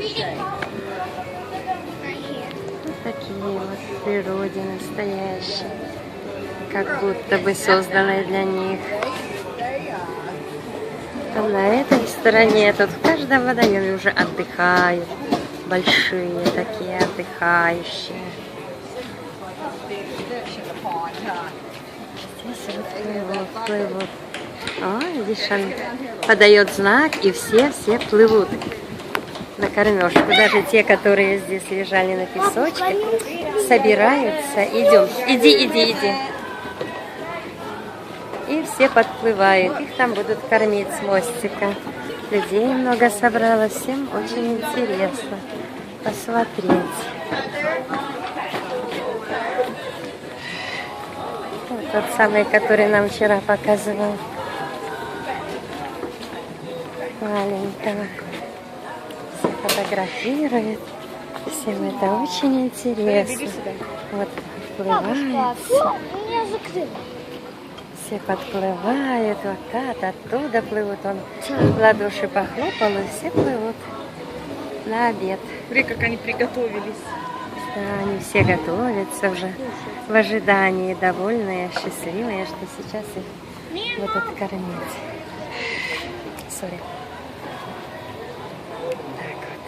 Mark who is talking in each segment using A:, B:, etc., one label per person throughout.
A: Вот такие вот в природе настоящие, как будто бы созданные для них. А на этой стороне, тут в каждом водоеме уже отдыхают. Большие такие отдыхающие. Здесь вот плывут. О, видишь, он подает знак, и все плывут на кормежку. Даже те, которые здесь лежали на песочке, собираются. Идем. Иди. И все подплывают. Их там будут кормить с мостика. Людей много собралось. Всем очень интересно посмотреть. Вот тот самый, который нам вчера показывал. Маленького. Все фотографируют. Всем это очень интересно. Вот подплывают. Все подплывают. Вот оттуда плывут. Он в ладоши похлопал, и все плывут на обед.
B: Смотри, как они приготовились.
A: Да, они все готовятся уже в ожидании, довольные, счастливые, что сейчас их будут кормить. Сори. Так вот.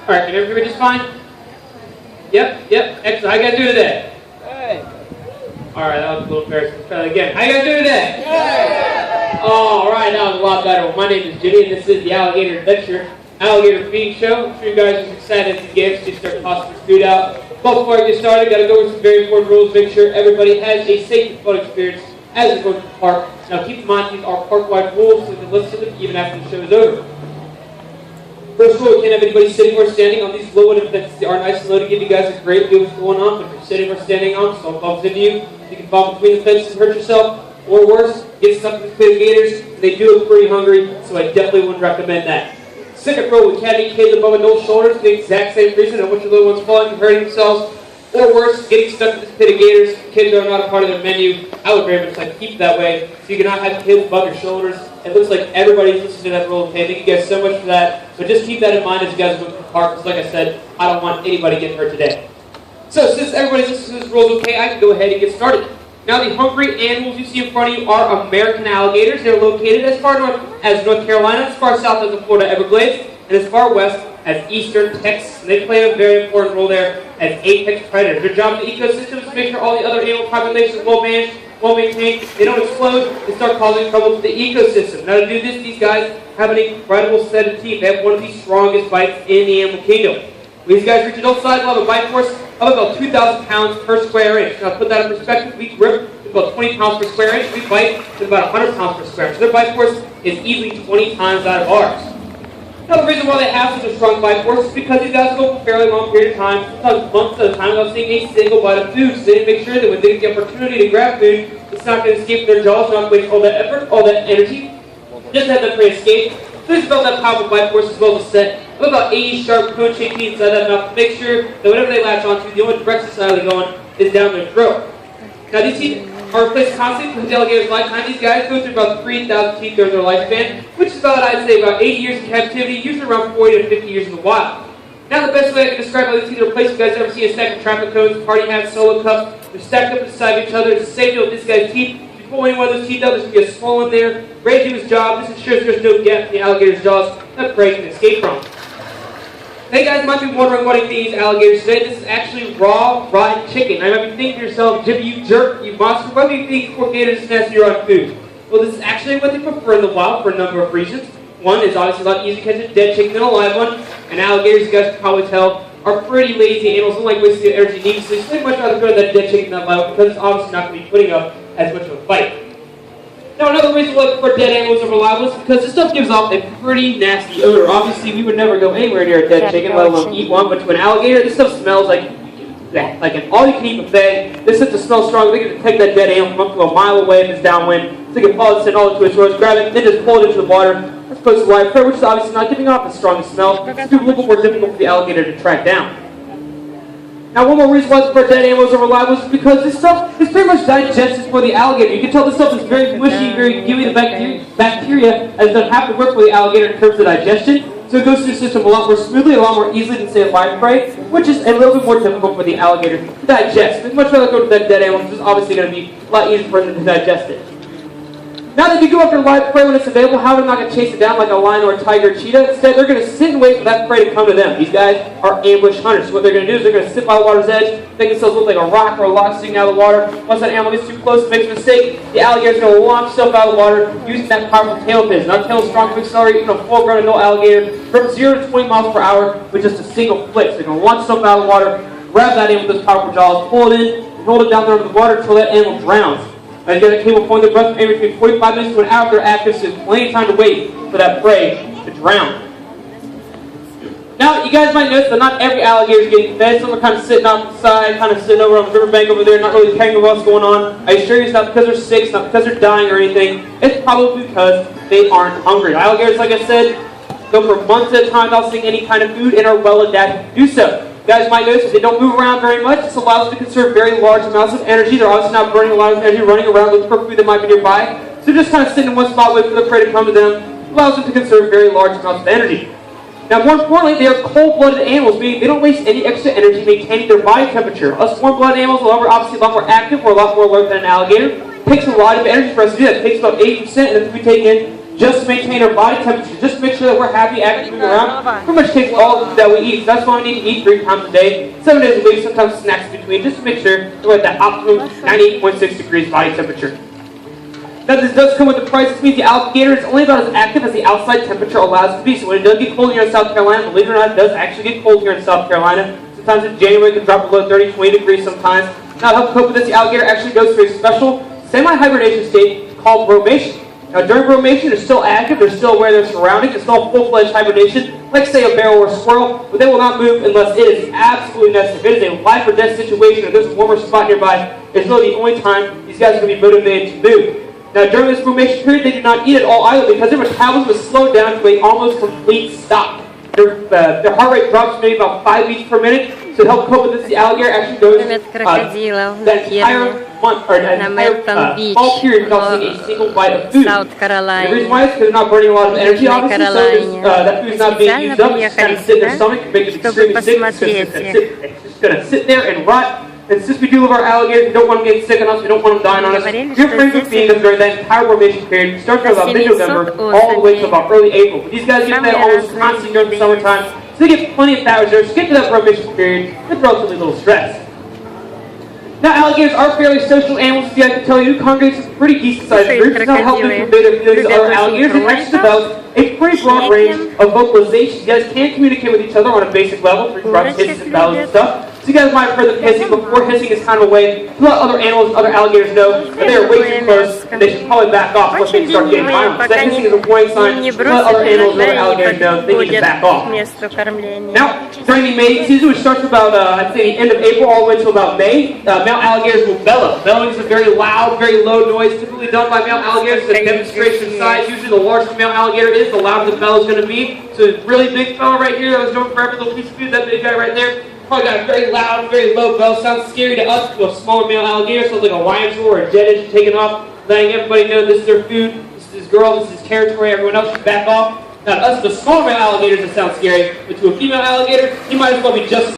C: Alright, can everybody just fine? Yep, excellent. How you guys doing today? Good. Alright, that was a little embarrassing. Let's try that again. How you guys doing today? Good. Alright, that was a lot better. Well, my name is Jimmy, and this is the Alligator Adventure Alligator Feeding Show. I'm sure you guys are excited to get to start tossing your food out. But before I get started, got to go over some very important rules. Make sure everybody has a safe and fun experience as they go to the park. Now keep in mind, these are park-wide rules, so you can listen to them even after the show is over. First rule, we can't have anybody sitting or standing on these low wooden fences. They are nice and low to give you guys a great view of what's going on. But if you're sitting or standing on, someone bumps into you, you can fall between the fences and hurt yourself. Or worse, get stuck with the gators. They do look pretty hungry, so I definitely wouldn't recommend that. Second rule, we can't eat kids above adult shoulders for the exact same reason. I want your little ones falling and hurting themselves. Or worse, getting stuck with this pit of gators. Kids are not a part of their menu. I would very much like to keep it that way, so you cannot have kids above your shoulders. It looks like everybody's listening to that rule. Okay, thank you guys so much for that. But just keep that in mind as you guys go to the park, because like I said, I don't want anybody getting hurt today. So since everybody's listening to this rules, okay, I can go ahead and get started. Now the hungry animals you see in front of you are American alligators. They're located as far north as North Carolina, as far south as the Florida Everglades, and as far west as eastern Texas. And they play a very important role there as apex predators. Their job in the ecosystem is to make sure all the other animal populations are well managed, well maintained. They don't explode and start causing trouble to the ecosystem. Now to do this, these guys have an incredible set of teeth. They have one of the strongest bites in the animal kingdom. When these guys reach adult size, they'll have a bite force of about 2,000 pounds per square inch. Now to put that in perspective, we grip is about 20 pounds per square inch. We bite is about 100 pounds per square inch. So their bite force is easily 20 times that of ours. Now the reason why they have such a strong bite force is because these guys go for a fairly long period of time, sometimes months at a time, without seeing a single bite of food. So they need to make sure that when they get the opportunity to grab food, it's not going to escape their jaws, not going to waste all that effort, all that energy, just to have that prey escape. So just build that powerful bite force as well as a set of about 80 sharp cone-shaped teeth inside that mouth to make sure that whatever they latch onto, the only direction side they're going is down their throat. Now these teeth are replaced constantly for the alligator's lifetime. These guys go through about 3,000 teeth during their lifespan, which is about, I'd say, about 80 years in captivity, usually around 40 to 50 years in the wild. Now the best way I can describe how these teeth are replaced, you guys ever see a stack of traffic cones, party hats, solo cups, they're stacked up beside each other. It's the same deal with this guy's teeth. If you pull any one of those teeth out, there's going to be a swollen there, ready to do his job. This ensures there's no gap in the alligator's jaws that prey can escape from. Now you guys might be wondering what I'm feeding these alligators today. This is actually raw, rotten chicken. Now you might be thinking to yourself, Jimmy, you jerk, you monster, why do you feed poor gators this nasty rotten food? Well, this is actually what they prefer in the wild for a number of reasons. One is obviously a lot easier to catch a dead chicken than a live one. And alligators, you guys can probably tell, are pretty lazy animals, don't like wasting their energy needlessly. So they'd much rather go to that dead chicken than that live one because it's obviously not going to be putting up as much of a fight. Now another reason why for dead animals over live ones is because this stuff gives off a pretty nasty odor. Obviously, we would never go anywhere near a dead chicken, let alone eat one. But to an alligator, this stuff smells like an all-you-can-eat buffet. This stuff to smell strong. They can take that dead animal from up to a mile away if it's downwind. So they can follow it, send all into its roast, grab it, then just pull it into the water. As opposed to live prey, which is obviously not giving off the strongest smell. It's a little bit more difficult for the alligator to track down. Now, one more reason why for dead animals are reliable is because this stuff is pretty much digested for the alligator. You can tell this stuff is very mushy, very gooey. The bacteria has done half the work for the alligator in terms of digestion. So it goes through the system a lot more smoothly, a lot more easily than, say, a live prey, which is a little bit more difficult for the alligator to digest. We'd much rather go to that dead animal, which is obviously going to be a lot easier for them to digest it. Now that you go after live prey when it's available, how are they not going to chase it down like a lion or a tiger or cheetah? Instead, they're going to sit and wait for that prey to come to them. These guys are ambush hunters. So what they're going to do is they're going to sit by the water's edge, make themselves look like a rock or a log sticking out of the water. Once that animal gets too close and makes a mistake, the alligator's going to launch itself out of the water using that powerful tail fin. That tail is strong to accelerate even a full-grown adult alligator from 0 to 20 miles per hour with just a single flick. So they're going to launch itself out of the water, grab that animal with those powerful jaws, pull it in, and hold it down there in the water until that animal drowns. As you guys will point their breath anywhere between 45 minutes to an hour if they're active, so there's plenty of time to wait for that prey to drown. Now, you guys might notice that not every alligator is getting fed. Some are kind of sitting off the side, kind of sitting over on the riverbank over there, not really caring about what's going on. I assure you it's not because they're sick, it's not because they're dying or anything. It's probably because they aren't hungry. Alligators, like I said, go for months at a time without seeing any kind of food and are well adapted to do so. You guys might notice that they don't move around very much. This allows them to conserve very large amounts of energy. They're obviously not burning a lot of energy running around looking for food that might be nearby. So just kind of sitting in one spot waiting for the prey to come to them allows them to conserve very large amounts of energy. Now, more importantly, they are cold-blooded animals, meaning they don't waste any extra energy maintaining their body temperature. Us warm-blooded animals are obviously a lot more active. We're a lot more alert than an alligator. It takes a lot of energy for us to do that. It takes about 80%, and then we take in just to maintain our body temperature, just to make sure that we're happy, active, moving around. Pretty much takes all the food that we eat. So that's why we need to eat 3 times a day, 7 days a week, sometimes snacks in between, just to make sure that we're at that optimum 98.6 degrees body temperature. Now, this does come with a price. This means the alligator is only about as active as the outside temperature allows it to be. So when it does get cold here in South Carolina, believe it or not, it does actually get cold here in South Carolina. Sometimes in January it can drop below 30, 20 degrees sometimes. Now, to help cope with this, the alligator actually goes through a special semi-hibernation state called bromation. Now, during bromation, they're still active, they're still aware of their surroundings, it's still full-fledged hibernation, like, say, a bear or a squirrel, but they will not move unless it is absolutely necessary. If it is a life or death situation, or there's a warmer spot nearby, it's really the only time these guys are going to be motivated to move. Now, during this bromation period, they do not eat at all either because their metabolism is slowed down to a almost complete stop. Their heart rate drops maybe about 5 beats per minute. So to help cope with this, the alligator actually goes that entire month, or an entire fall period without seeing a single bite of food.
A: South Carolina.
C: The reason why is because they're not burning a lot of energy, obviously, so that food's not being used up. It's kind of sit in their stomach and make them extremely sick. It's just going to sit there and rot. And since we do love our alligators, we don't want them getting sick on us, we don't want them dying on us. You're free from feeding them during that entire bromation period, starting from about mid-November all the way to about early April. But these guys get fed almost constantly during the summertime, so they get plenty of fat reserves. Get to that bromation period with relatively little stress. Now, alligators are fairly social animals, as I can tell you, congregate some pretty decent-sized groups. It's not helping them convey their feelings to other alligators. They actually develop a pretty broad range of vocalizations. You guys can communicate with each other on a basic level through grunts, hisses, and bells and stuff. So you guys might have heard of hissing before. Hissing is kind of a way to let other animals and other alligators know that they are way too close and they should probably back off once they start getting violent. So that hissing is a warning sign to let other animals and other alligators know they need to back off. Now, during the mating season, which starts about, I'd say, the end of April all the way to about May, male alligators will bellow. Bellowing is a very loud, very low noise, typically done by male alligators. It's a demonstration of size. Usually the larger the male alligator is, the louder the bellow is going to be. So this really big fellow right here that was known for every little piece of food, that big guy right there, probably got a very loud, very low bell. Sounds scary to us, to a smaller male alligator. Sounds like a lion's roar or a jet engine taking off, letting everybody know this is their food, this is his girl, this is his territory, everyone else should back off. Now to us, the smaller male alligators, it sounds scary, but to a female alligator, he might as well be just